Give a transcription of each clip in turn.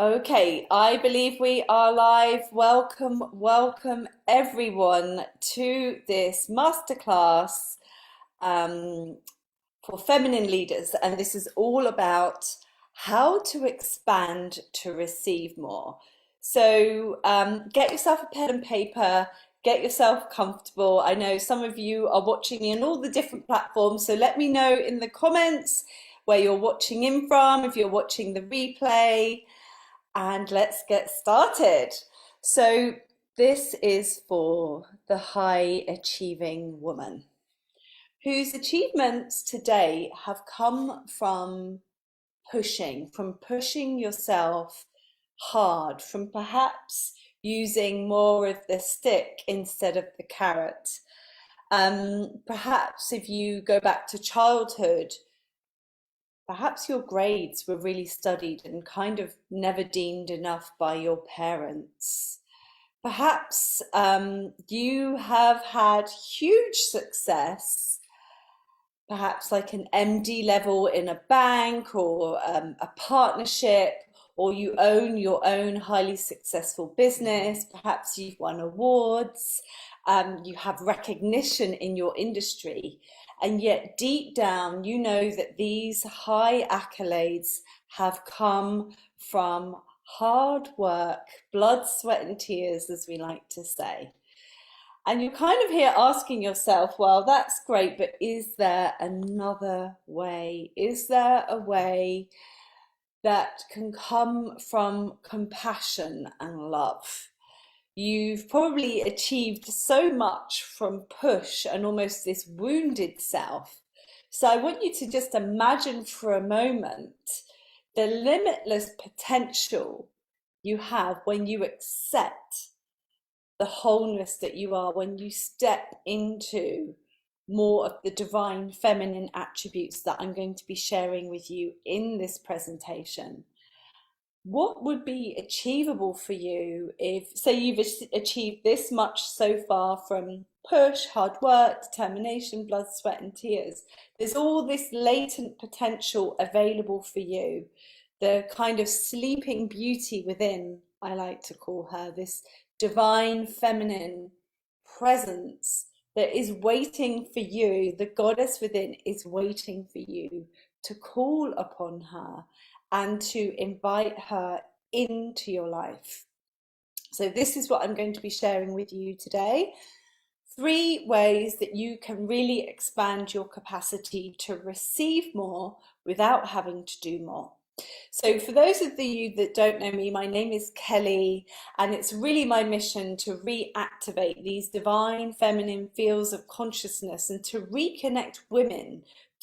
Okay, I believe we are live. Welcome, welcome everyone to this masterclass um, for feminine leaders. And this is all about how to expand to receive more. So get yourself a pen and paper, get yourself comfortable. I know some of you are watching me on all the different platforms, so let me know in the comments where you're watching in from, if you're watching the replay. And let's get started. So, this is for the high achieving woman whose achievements today have come from pushing yourself hard, from perhaps using more of the stick instead of the carrot. Perhaps if you go back to childhood, perhaps your grades were really studied and kind of never deemed enough by your parents. Perhaps you have had huge success, perhaps like an MD level in a bank or a partnership, or you own your own highly successful business. Perhaps you've won awards, you have recognition in your industry, and yet deep down, you know that these high accolades have come from hard work, blood, sweat, and tears, as we like to say. And you're kind of here asking yourself, well, that's great, but is there another way? Is there a way that can come from compassion and love? You've probably achieved so much from push and almost this wounded self. So I want you to just imagine for a moment the limitless potential you have when you accept the wholeness that you are, when you step into more of the divine feminine attributes that I'm going to be sharing with you in this presentation. What would be achievable for you if, say, you've achieved this much so far from push, hard work, determination, blood, sweat, and tears? There's all this latent potential available for you, the kind of sleeping beauty within, I like to call her, this divine feminine presence that is waiting for you. The goddess within is waiting for you to call upon her and to invite her into your life. So this is what I'm going to be sharing with you today. 3 ways that you can really expand your capacity to receive more without having to do more. So for those of you that don't know me, my name is Kelly, and it's really my mission to reactivate these divine feminine fields of consciousness and to reconnect women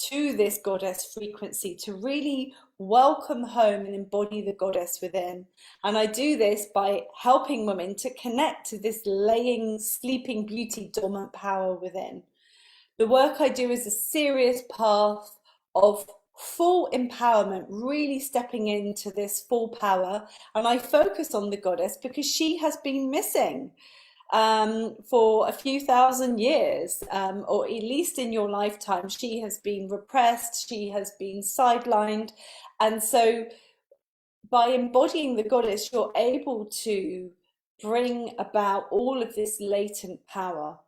to this goddess frequency, to really welcome home and embody the goddess within. And I do this by helping women to connect to this laying, sleeping beauty, dormant power within. The work I do is a serious path of full empowerment, really stepping into this full power. And I focus on the goddess because she has been missing for a few thousand years, or at least in your lifetime. She has been repressed, she has been sidelined. And so by embodying the goddess, you're able to bring about all of this latent power.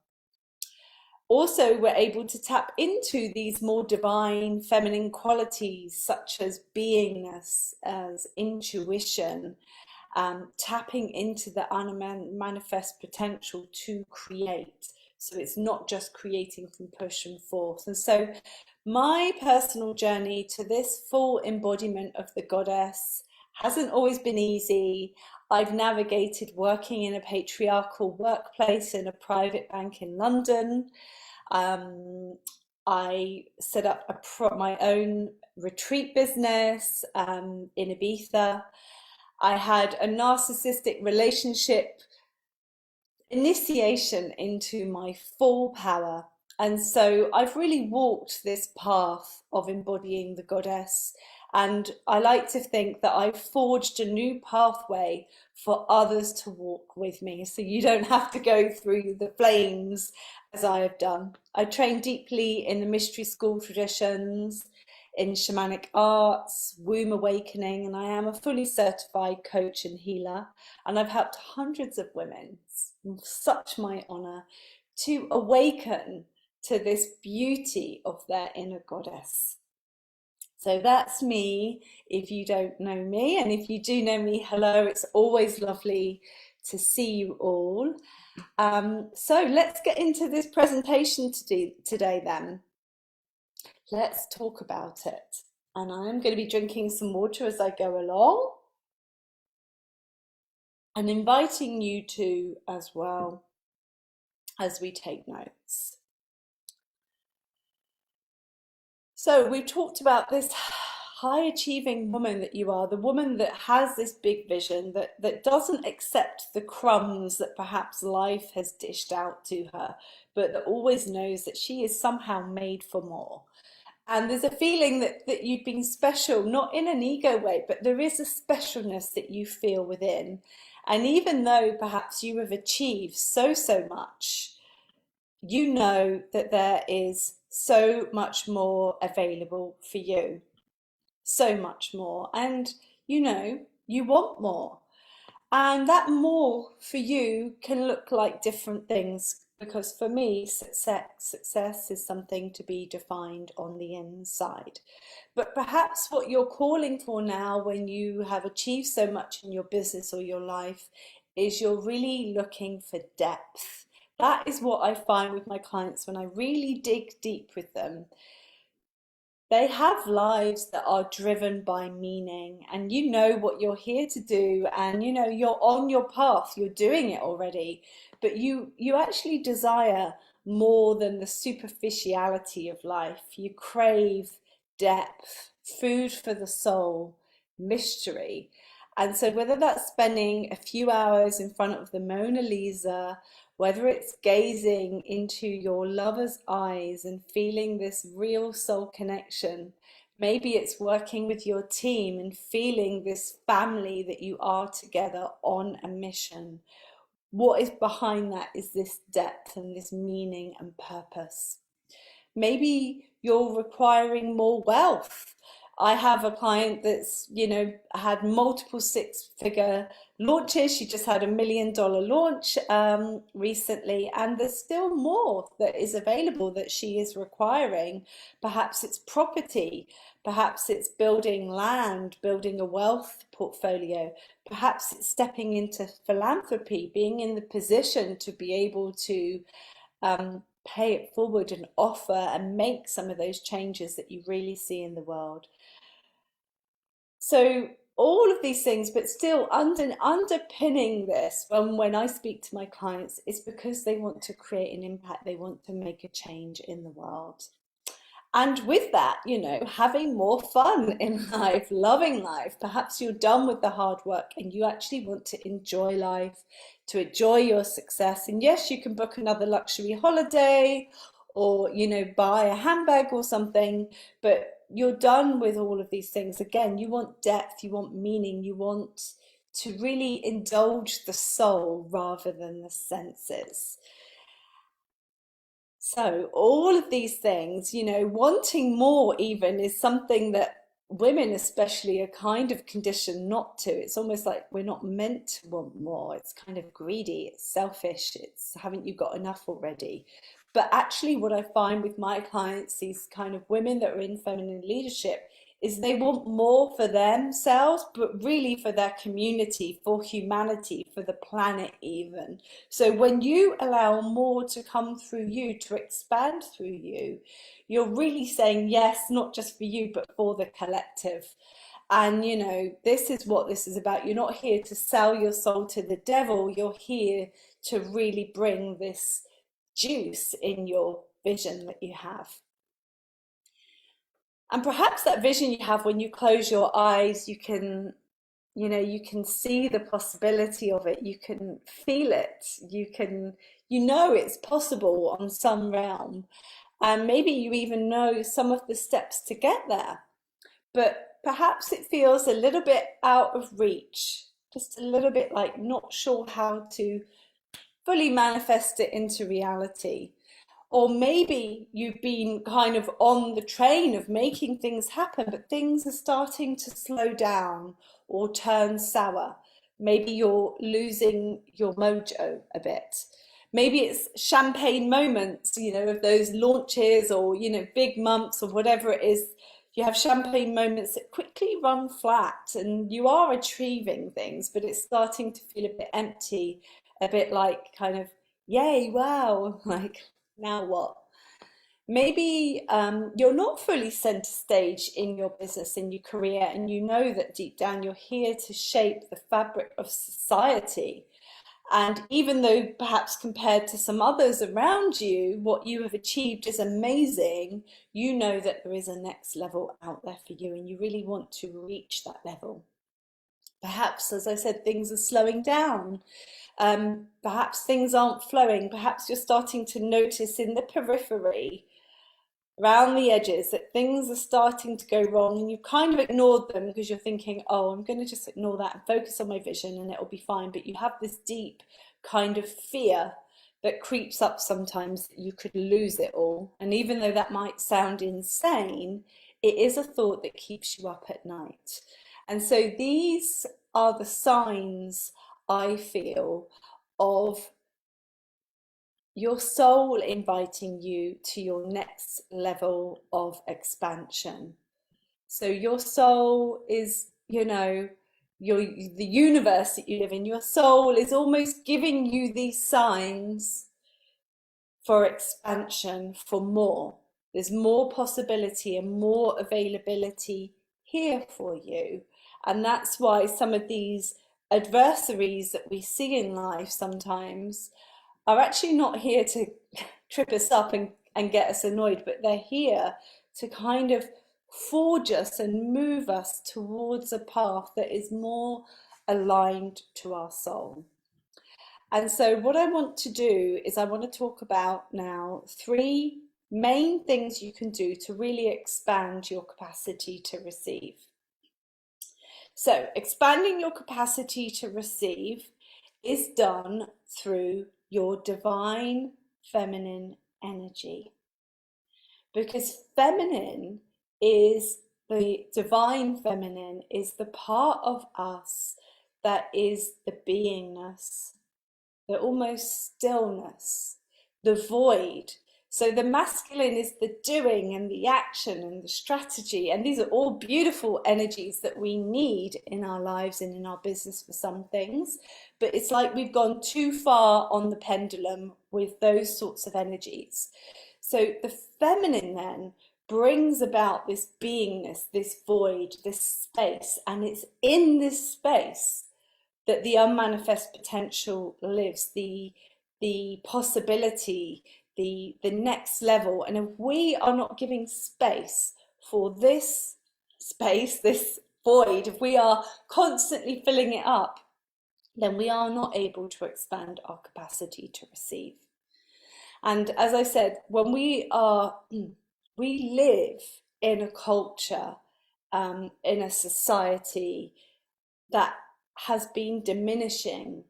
Also, we're able to tap into these more divine feminine qualities such as beingness, as intuition, tapping into the unmanifest potential to create. So it's not just creating from push and forth. And so my personal journey to this full embodiment of the goddess hasn't always been easy. I've navigated working in a patriarchal workplace in a private bank in London. I set up my own retreat business in Ibiza. I had a narcissistic relationship initiation into my full power. And so I've really walked this path of embodying the goddess. And I like to think that I've forged a new pathway for others to walk with me. So you don't have to go through the flames as I have done. I trained deeply in the mystery school traditions, in shamanic arts, womb awakening, and I am a fully certified coach and healer. And I've helped hundreds of women, such my honor, to awaken to this beauty of their inner goddess. So that's me, if you don't know me. And if you do know me, hello, it's always lovely to see you all. So let's get into this presentation today then. Let's talk about it. And I'm going to be drinking some water as I go along and inviting you to as well as we take notes. So we've talked about this high achieving woman that you are, the woman that has this big vision, that doesn't accept the crumbs that perhaps life has dished out to her, but that always knows that she is somehow made for more. And there's a feeling that you've been special, not in an ego way, but there is a specialness that you feel within. And even though perhaps you have achieved so much, you know that there is so much more available for you. So much more. And you know, you want more. And that more for you can look like different things, because for me, success is something to be defined on the inside. But perhaps what you're calling for now, when you have achieved so much in your business or your life, is you're really looking for depth. That is what I find with my clients when I really dig deep with them. They have lives that are driven by meaning, and you know what you're here to do, and you know you're on your path, you're doing it already, but you actually desire more than the superficiality of life. You crave depth, food for the soul, mystery. And so whether that's spending a few hours in front of the Mona Lisa, whether it's gazing into your lover's eyes and feeling this real soul connection, maybe it's working with your team and feeling this family that you are together on a mission. What is behind that is this depth and this meaning and purpose. Maybe you're requiring more wealth. I have a client that's, had multiple six-figure launches. She just had $1 million launch recently, and there's still more that is available that she is requiring. Perhaps it's property, perhaps it's building land, building a wealth portfolio, perhaps it's stepping into philanthropy, being in the position to be able to pay it forward and offer and make some of those changes that you really see in the world. So all of these things, but still underpinning this when I speak to my clients, is because they want to create an impact, they want to make a change in the world. And with that, having more fun in life, loving life. Perhaps you're done with the hard work and you actually want to enjoy life, to enjoy your success. And yes, you can book another luxury holiday or, buy a handbag or something, but you're done with all of these things. Again, you want depth, you want meaning, you want to really indulge the soul rather than the senses. So all of these things, wanting more even is something that women especially are kind of conditioned not to. It's almost like we're not meant to want more. It's kind of greedy, it's selfish, it's haven't you got enough already? But actually what I find with my clients, these kind of women that are in feminine leadership, is they want more for themselves, but really for their community, for humanity, for the planet even. So when you allow more to come through you, to expand through you, you're really saying yes, not just for you, but for the collective. And this is what this is about. You're not here to sell your soul to the devil. You're here to really bring this juice in your vision that you have. And perhaps that vision you have, when you close your eyes, you can see the possibility of it. You can feel it. It's possible on some realm. And maybe you even know some of the steps to get there. But perhaps it feels a little bit out of reach, just a little bit like not sure how to fully manifest it into reality. Or maybe you've been kind of on the train of making things happen, but things are starting to slow down or turn sour. Maybe you're losing your mojo a bit. Maybe it's champagne moments, of those launches or, big months or whatever it is. You have champagne moments that quickly run flat and you are achieving things, but it's starting to feel a bit empty, a bit like kind of, yay, wow, like now what? Maybe you're not fully center stage in your business, in your career, and you know that deep down you're here to shape the fabric of society. And even though perhaps compared to some others around you, what you have achieved is amazing, you know that there is a next level out there for you, and you really want to reach that level. Perhaps, as I said, things are slowing down. Perhaps things aren't flowing. Perhaps you're starting to notice in the periphery, around the edges, that things are starting to go wrong and you've kind of ignored them because you're thinking, oh, I'm going to just ignore that and focus on my vision and it'll be fine. But you have this deep kind of fear that creeps up sometimes that you could lose it all. And even though that might sound insane, it is a thought that keeps you up at night. And so these are the signs, I feel, of your soul inviting you to your next level of expansion. So your soul is, the universe that you live in, your soul is almost giving you these signs for expansion, for more. There's more possibility and more availability here for you. And that's why some of these adversaries that we see in life sometimes are actually not here to trip us up and get us annoyed, but they're here to kind of forge us and move us towards a path that is more aligned to our soul. And so what I want to do is I want to talk about now 3 main things you can do to really expand your capacity to receive. So expanding your capacity to receive is done through your divine feminine energy. Because feminine is the divine feminine is the part of us that is the beingness, the almost stillness, the void. So the masculine is the doing and the action and the strategy. And these are all beautiful energies that we need in our lives and in our business for some things. But it's like we've gone too far on the pendulum with those sorts of energies. So the feminine then brings about this beingness, this void, this space. And it's in this space that the unmanifest potential lives, the possibility, the next level. And if we are not giving space for this space, this void, if we are constantly filling it up, then we are not able to expand our capacity to receive. And as I said, when we live in a culture, in a society that has been diminishing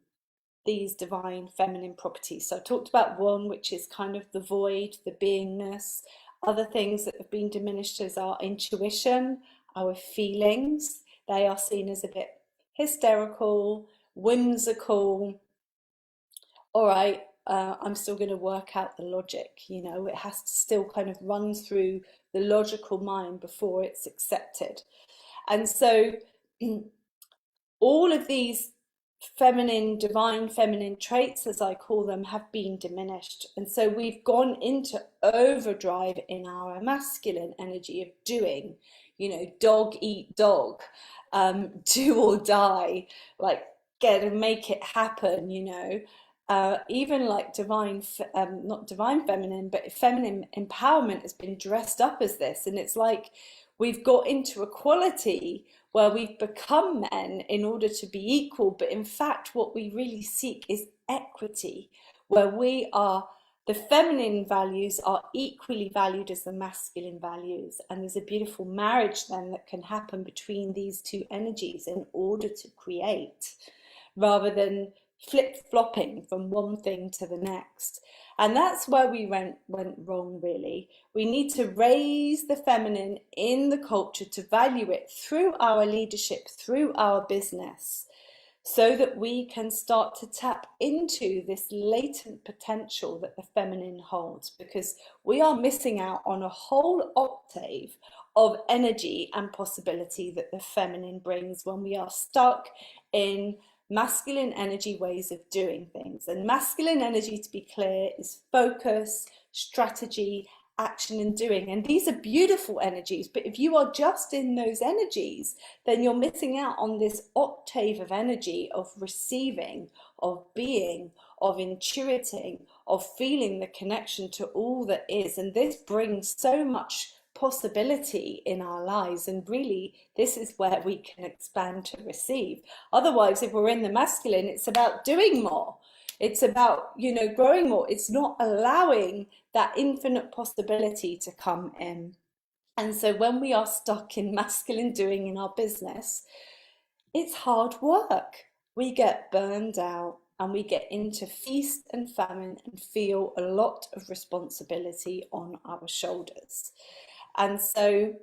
these divine feminine properties. So I talked about one, which is kind of the void, the beingness. Other things that have been diminished is our intuition, our feelings. They are seen as a bit hysterical, whimsical. All right, I'm still going to work out the logic. It has to still kind of run through the logical mind before it's accepted. And so all of these divine feminine traits, as I call them, have been diminished. And so we've gone into overdrive in our masculine energy of doing, dog eat dog, do or die, like get and make it happen, even like not divine feminine, but feminine empowerment has been dressed up as this. And it's like we've got into equality where we've become men in order to be equal. But in fact, what we really seek is equity, where the feminine values are equally valued as the masculine values. And there's a beautiful marriage then that can happen between these 2 energies in order to create, rather than flip-flopping from one thing to the next. And that's where we went wrong, really. We need to raise the feminine in the culture to value it through our leadership, through our business, so that we can start to tap into this latent potential that the feminine holds, because we are missing out on a whole octave of energy and possibility that the feminine brings when we are stuck in masculine energy ways of doing things. And masculine energy, to be clear, is focus, strategy, action and doing. And these are beautiful energies, but if you are just in those energies, then you're missing out on this octave of energy of receiving, of being, of intuiting, of feeling the connection to all that is. And this brings so much possibility in our lives, and really this is where we can expand to receive. Otherwise, if we're in the masculine, it's about doing more, it's about, you know, growing more. It's not allowing that infinite possibility to come in. And so when we are stuck in masculine doing in our business, it's hard work. We get burned out and we get into feast and famine and feel a lot of responsibility on our shoulders. And so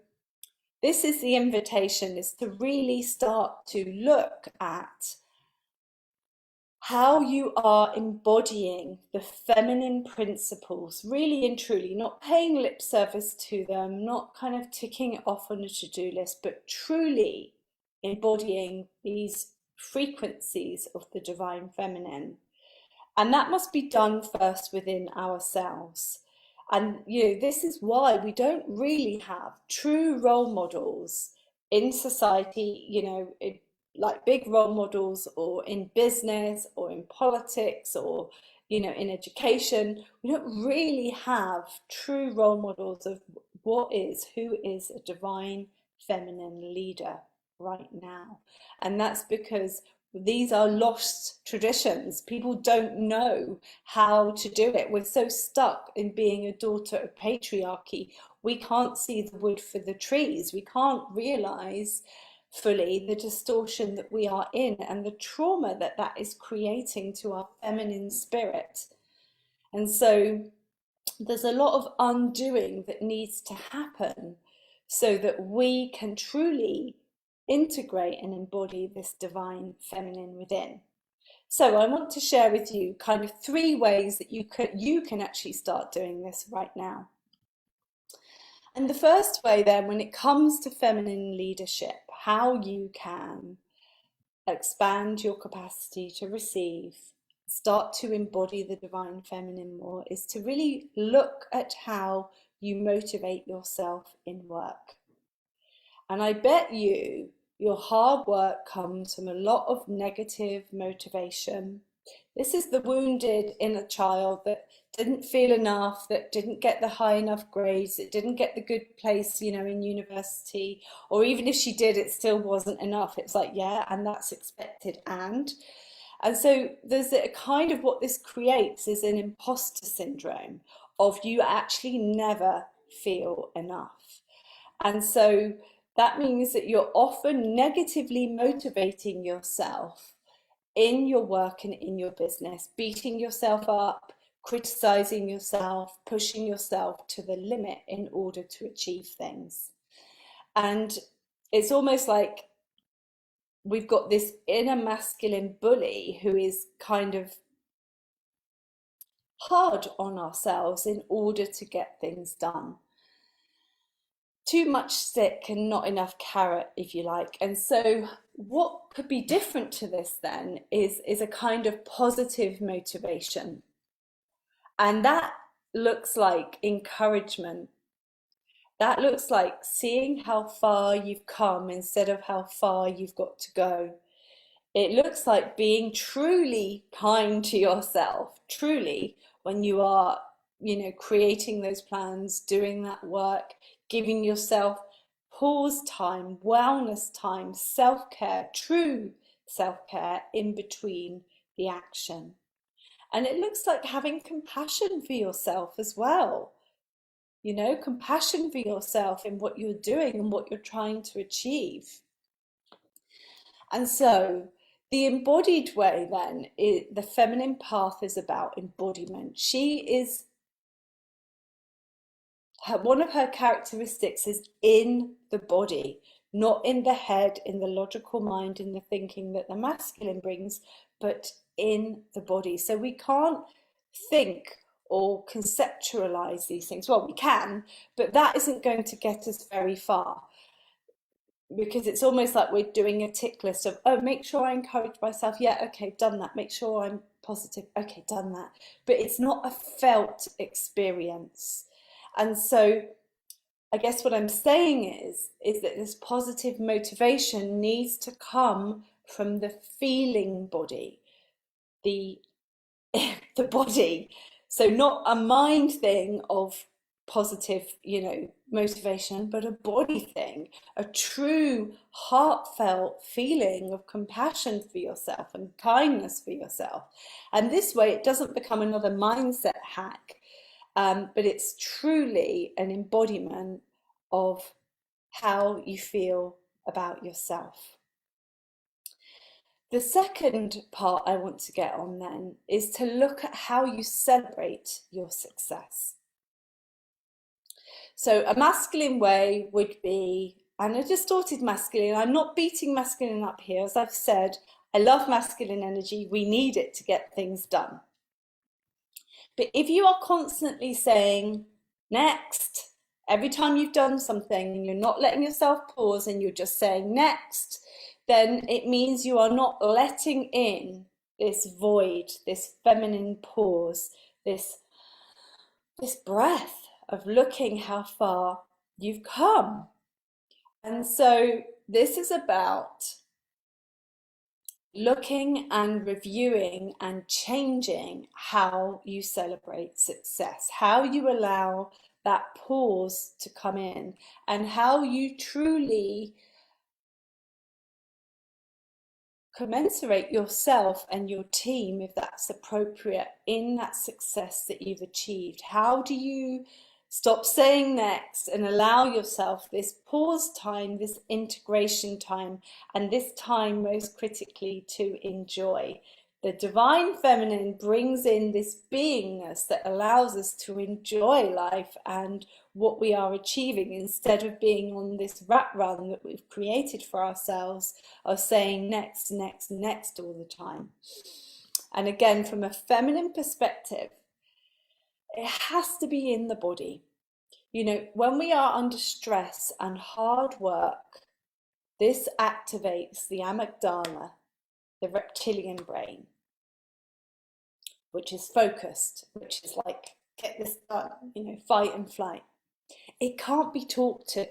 this is the invitation, is to really start to look at how you are embodying the feminine principles, really and truly, not paying lip service to them, not kind of ticking it off on a to-do list, but truly embodying these frequencies of the divine feminine. And that must be done first within ourselves. And, you know, this is why we don't really have true role models in society, you know, like big role models, or in business, or in politics, or, you know, in education. We don't really have true role models of who is a divine feminine leader right now. And that's because these are lost traditions. People don't know how to do it. We're so stuck in being a daughter of patriarchy. We can't see the wood for the trees. We can't realize fully the distortion that we are in and the trauma that that is creating to our feminine spirit. And so there's a lot of undoing that needs to happen so that we can truly integrate and embody this divine feminine within. So I want to share with you kind of 3 ways that you can actually start doing this right now. And the first way then, when it comes to feminine leadership, how you can expand your capacity to receive, start to embody the divine feminine more, is to really look at how you motivate yourself in work. And I bet you your hard work comes from a lot of negative motivation. This is the wounded inner child that didn't feel enough, that didn't get the high enough grades, that didn't get the good place, you know, in university, or even if she did, it still wasn't enough. It's like, yeah, and that's expected. And so there's a kind of, what this creates is an imposter syndrome of you actually never feel enough. And so that means that you're often negatively motivating yourself in your work and in your business, beating yourself up, criticizing yourself, pushing yourself to the limit in order to achieve things. And it's almost like we've got this inner masculine bully who is kind of hard on ourselves in order to get things done. Too much stick and not enough carrot, if you like. And so what could be different to this then is a kind of positive motivation. And that looks like encouragement. That looks like seeing how far you've come instead of how far you've got to go. It looks like being truly kind to yourself, truly, when you are, you know, creating those plans, doing that work, giving yourself pause time, wellness time, self-care, true self-care in between the action. And it looks like having compassion for yourself as well. You know, compassion for yourself in what you're doing and what you're trying to achieve. And so The embodied way then, the feminine path is about embodiment. She is, one of her characteristics is in the body, not in the head, in the logical mind, in the thinking that the masculine brings, but in the body. So we can't think or conceptualize these things. Well, we can, but that isn't going to get us very far, because it's almost like we're doing a tick list of, oh, make sure I encourage myself. Yeah, okay, done that. Make sure I'm positive. Okay, done that. But it's not a felt experience. And so I guess what I'm saying is that this positive motivation needs to come from the feeling body, the the body. So not a mind thing of positive, motivation, but a body thing, a true heartfelt feeling of compassion for yourself and kindness for yourself. And this way it doesn't become another mindset hack, but it's truly an embodiment of how you feel about yourself. The second part I want to get on then is to look at how you celebrate your success. So a masculine way would be, and a distorted masculine, I'm not beating masculine up here, as I've said, I love masculine energy, we need it to get things done. But if you are constantly saying, next, every time you've done something and you're not letting yourself pause and you're just saying next, then it means you are not letting in this void, this feminine pause, this breath of looking how far you've come. And so this is about looking and reviewing and changing how you celebrate success, how you allow that pause to come in, and how you truly commensurate yourself and your team, if that's appropriate, in that success that you've achieved. How do you stop saying next and allow yourself this pause time, this integration time, and this time most critically to enjoy? The divine feminine brings in this beingness that allows us to enjoy life and what we are achieving, instead of being on this rat run that we've created for ourselves of saying next, next, next all the time. And again, from a feminine perspective, it has to be in the body. When we are under stress and hard work, this activates the amygdala, the reptilian brain, which is focused, which is like, get this done, fight and flight. It can't be talked to.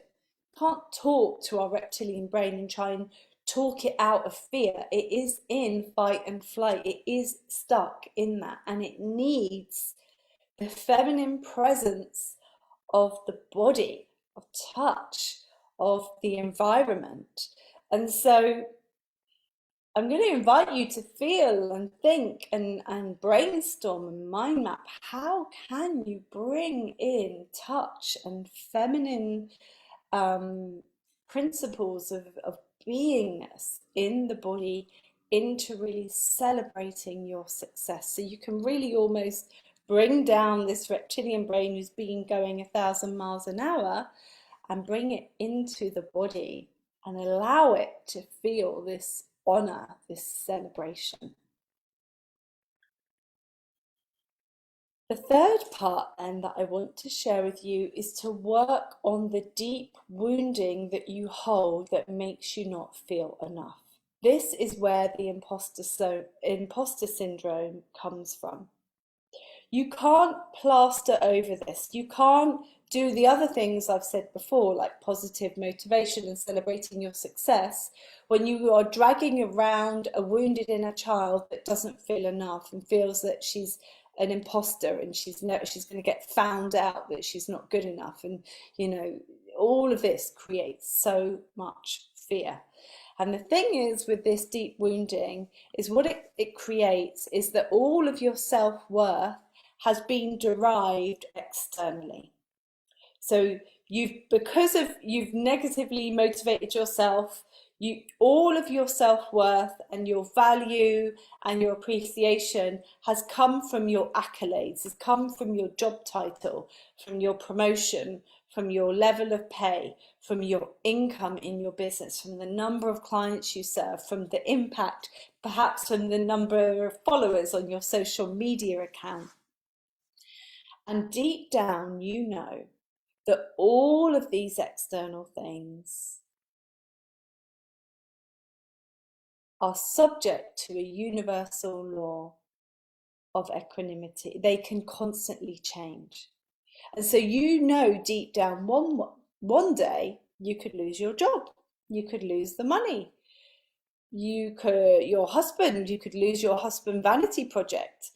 Can't talk to our reptilian brain and try and talk it out of fear. It is in fight and flight. It is stuck in that, and it needs the feminine presence of the body, of touch, of the environment. And so I'm going to invite you to feel and think and brainstorm and mind map. How can you bring in touch and feminine principles of beingness in the body into really celebrating your success? So you can really almost bring down this reptilian brain who's been going 1,000 miles an hour and bring it into the body and allow it to feel this honor, this celebration. The third part then that I want to share with you is to work on the deep wounding that you hold that makes you not feel enough. This is where the imposter syndrome comes from. You can't plaster over this. You can't do the other things I've said before, like positive motivation and celebrating your success, when you are dragging around a wounded inner child that doesn't feel enough and feels that she's an imposter and she's going to get found out, that she's not good enough. And, all of this creates so much fear. And the thing is with this deep wounding is what it creates is that all of your self-worth has been derived externally. So You've negatively motivated yourself, all of your self-worth and your value and your appreciation has come from your accolades, has come from your job title, from your promotion, from your level of pay, from your income in your business, from the number of clients you serve, from the impact, perhaps from the number of followers on your social media account. And deep down, you know that all of these external things are subject to a universal law of equanimity. They can constantly change. And so you know deep down one day you could lose your job, you could lose the money, you could lose your husband vanity project,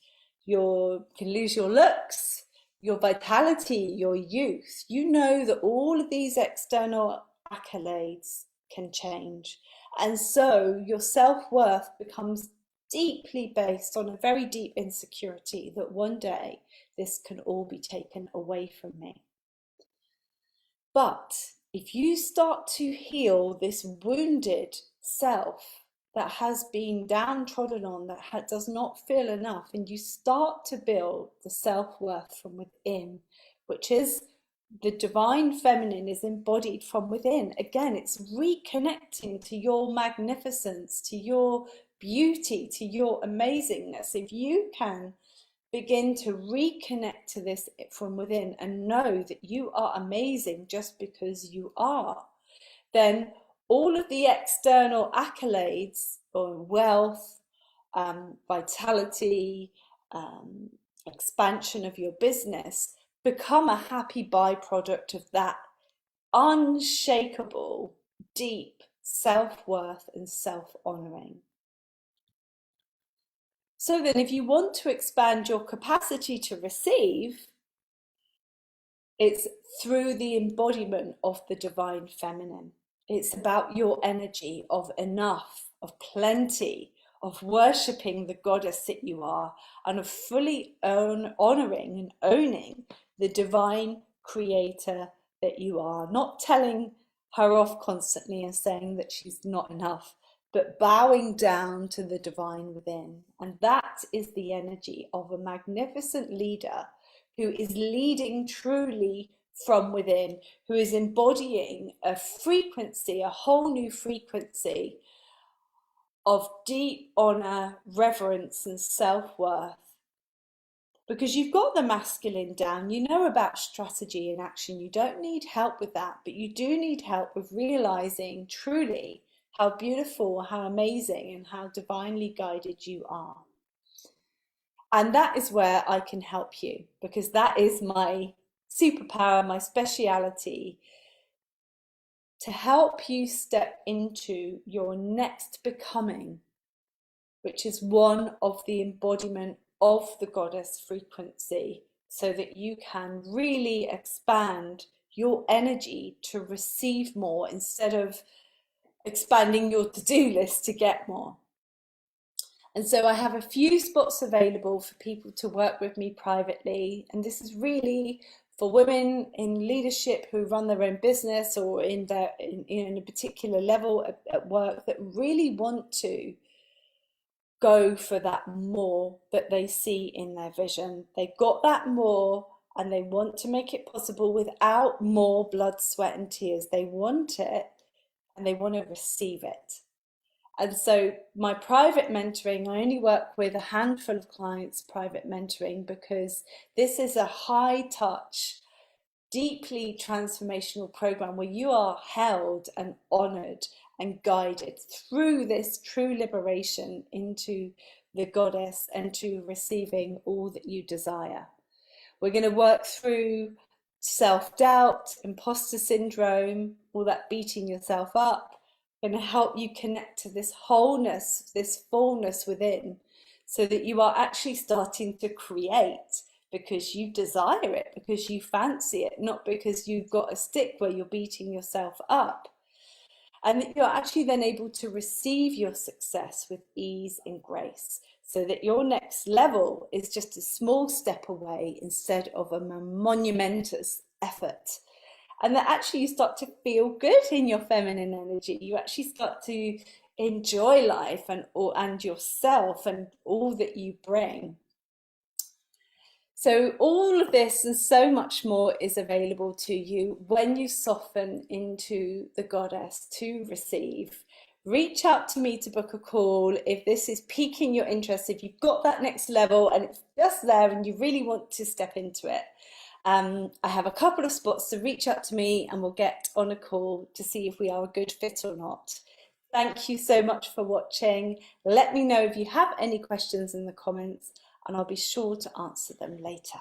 you can lose your looks, your vitality, your youth. You know that all of these external accolades can change. And so your self-worth becomes deeply based on a very deep insecurity that one day this can all be taken away from me. But if you start to heal this wounded self that has been downtrodden on, that does not feel enough, and you start to build the self-worth from within, which is the divine feminine is embodied from within. Again, it's reconnecting to your magnificence, to your beauty, to your amazingness. If you can begin to reconnect to this from within and know that you are amazing just because you are, then all of the external accolades or wealth, vitality, expansion of your business become a happy byproduct of that unshakable, deep self-worth and self-honoring. So then if you want to expand your capacity to receive, it's through the embodiment of the divine feminine. It's about your energy of enough, of plenty, of worshipping the goddess that you are, and of fully honoring and owning the divine creator that you are. Not telling her off constantly and saying that she's not enough, but bowing down to the divine within. And that is the energy of a magnificent leader who is leading truly from within, who is embodying a frequency, a whole new frequency of deep honor, reverence, and self-worth. Because you've got the masculine down, you know about strategy and action, you don't need help with that, but you do need help with realizing truly how beautiful, how amazing, and how divinely guided you are. And that is where I can help you, because that is my superpower, my speciality, to help you step into your next becoming, which is one of the embodiment of the goddess frequency, so that you can really expand your energy to receive more instead of expanding your to-do list to get more. And so I have a few spots available for people to work with me privately. And this is really for women in leadership who run their own business or in a particular level at work that really want to go for that more that they see in their vision. They've got that more and they want to make it possible without more blood, sweat, and tears. They want it and they want to receive it. And so my private mentoring, I only work with a handful of clients private mentoring, because this is a high touch, deeply transformational program where you are held and honored and guided through this true liberation into the goddess and to receiving all that you desire. We're going to work through self-doubt, imposter syndrome, all that beating yourself up. Going to help you connect to this wholeness, this fullness within, so that you are actually starting to create because you desire it, because you fancy it, not because you've got a stick where you're beating yourself up. And that you're actually then able to receive your success with ease and grace, so that your next level is just a small step away instead of a monumentous effort. and that actually you start to feel good in your feminine energy. You actually start to enjoy life and yourself and all that you bring. So all of this and so much more is available to you when you soften into the goddess to receive. Reach out to me to book a call if this is piquing your interest, if you've got that next level and it's just there and you really want to step into it. I have a couple of spots, so reach out to me and we'll get on a call to see if we are a good fit or not. Thank you so much for watching. Let me know if you have any questions in the comments, and I'll be sure to answer them later.